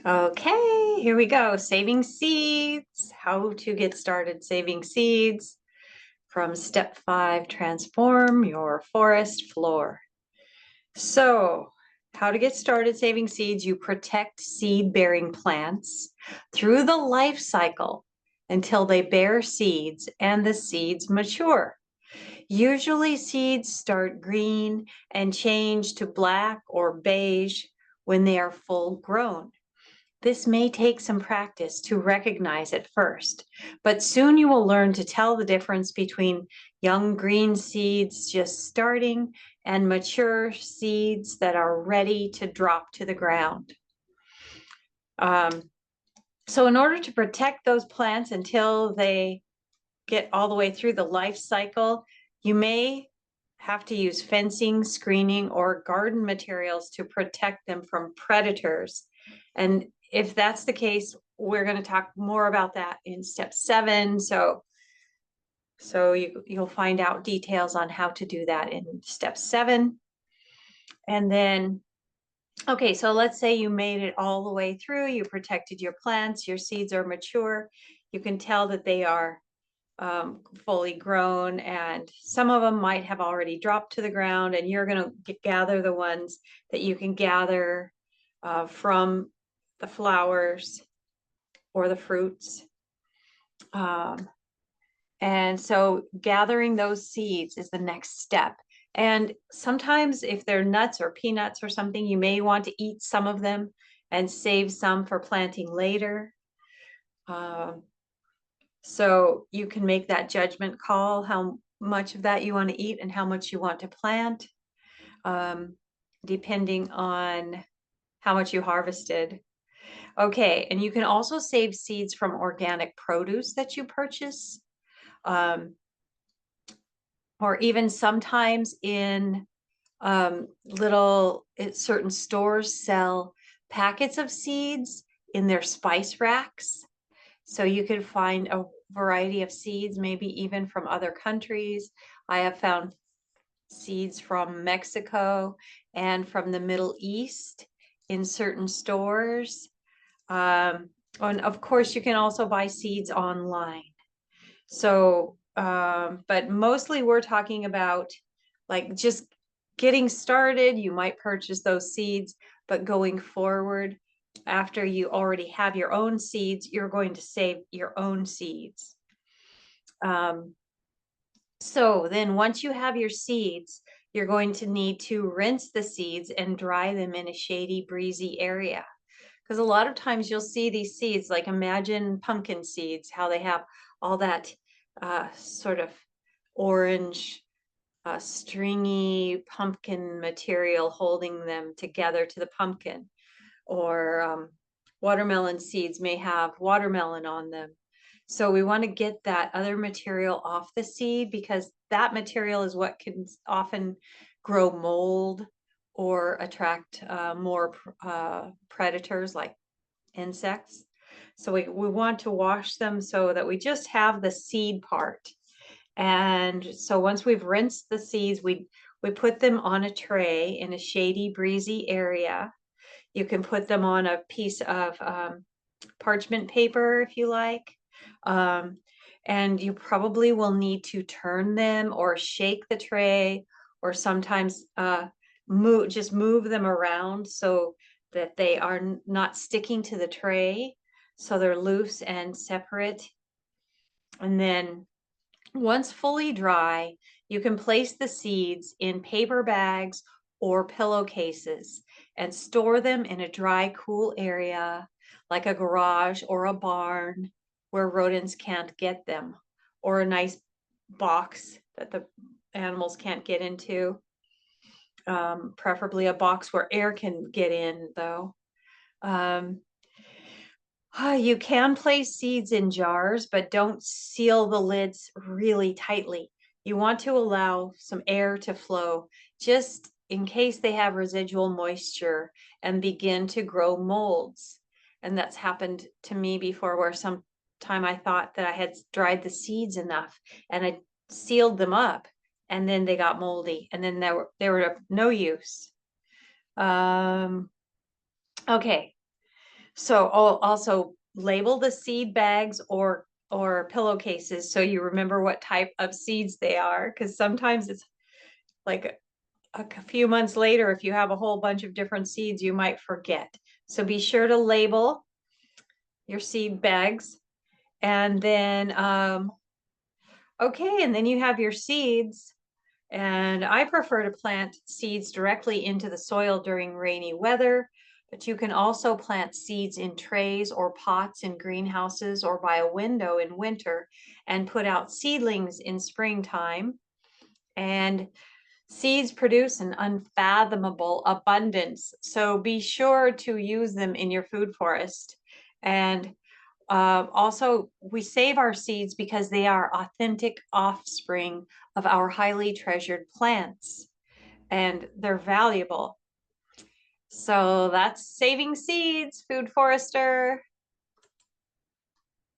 Okay, here we go. Saving seeds. How to get started saving seeds from step 5, transform your forest floor. So, how to get started saving seeds? You protect seed-bearing plants through the life cycle until they bear seeds and the seeds mature. Usually seeds start green and change to black or beige when they are full grown. This may take some practice to recognize at first, but soon you will learn to tell the difference between young green seeds just starting and mature seeds that are ready to drop to the ground. Um, so in order to protect those plants until they get all the way through the life cycle, you may have to use fencing, screening, or garden materials to protect them from predators. And if that's the case, we're going to talk more about that in step 7. So you'll find out details on how to do that in step 7. And then, okay, so let's say you made it all the way through, you protected your plants, your seeds are mature. You can tell that they are fully grown, and some of them might have already dropped to the ground, and you're going to gather the ones that you can gather from the flowers or the fruits. And so gathering those seeds is the next step. And sometimes if they're nuts or peanuts or something, you may want to eat some of them and save some for planting later. Um, So you can make that judgment call, how much of that you want to eat and how much you want to plant, um, depending on how much you harvested. Okay, and you can also save seeds from organic produce that you purchase, um, or even sometimes in certain stores sell packets of seeds in their spice racks. So you can find a variety of seeds, maybe even from other countries. I have found seeds from Mexico and from the Middle East in certain stores. And of course, you can also buy seeds online. So, but mostly we're talking about like just getting started. You might purchase those seeds, but going forward, after you already have your own seeds, you're going to save your own seeds. Um, so then once you have your seeds, you're going to need to rinse the seeds and dry them in a shady, breezy area. Because a lot of times you'll see these seeds, like imagine pumpkin seeds, how they have all that sort of orange, stringy pumpkin material holding them together to the pumpkin. Or watermelon seeds may have watermelon on them. So we want to get that other material off the seed because that material is what can often grow mold or attract more predators like insects. So we want to wash them so that we just have the seed part. And so once we've rinsed the seeds, we put them on a tray in a shady, breezy area. You can put them on a piece of parchment paper if you like. Um, and you probably will need to turn them or shake the tray or sometimes just move them around so that they are not sticking to the tray. So they're loose and separate. And then once fully dry, you can place the seeds in paper bags or pillowcases and store them in a dry, cool area like a garage or a barn where rodents can't get them, or a nice box that the animals can't get into, preferably a box where air can get in, though. Um, you can place seeds in jars, but don't seal the lids really tightly. You want to allow some air to flow just in case they have residual moisture and begin to grow molds. And that's happened to me before, where sometime I thought that I had dried the seeds enough and I sealed them up, and then they got moldy, and then they were of no use. Okay. So also label the seed bags or pillowcases so you remember what type of seeds they are, because sometimes it's like a few months later, if you have a whole bunch of different seeds, you might forget. So be sure to label your seed bags. And then, okay, and then you have your seeds. And I prefer to plant seeds directly into the soil during rainy weather, but you can also plant seeds in trays or pots in greenhouses or by a window in winter and put out seedlings in springtime. And seeds produce an unfathomable abundance, so be sure to use them in your food forest. And also, we save our seeds because they are authentic offspring of our highly treasured plants, and they're valuable. So that's saving seeds, food forester.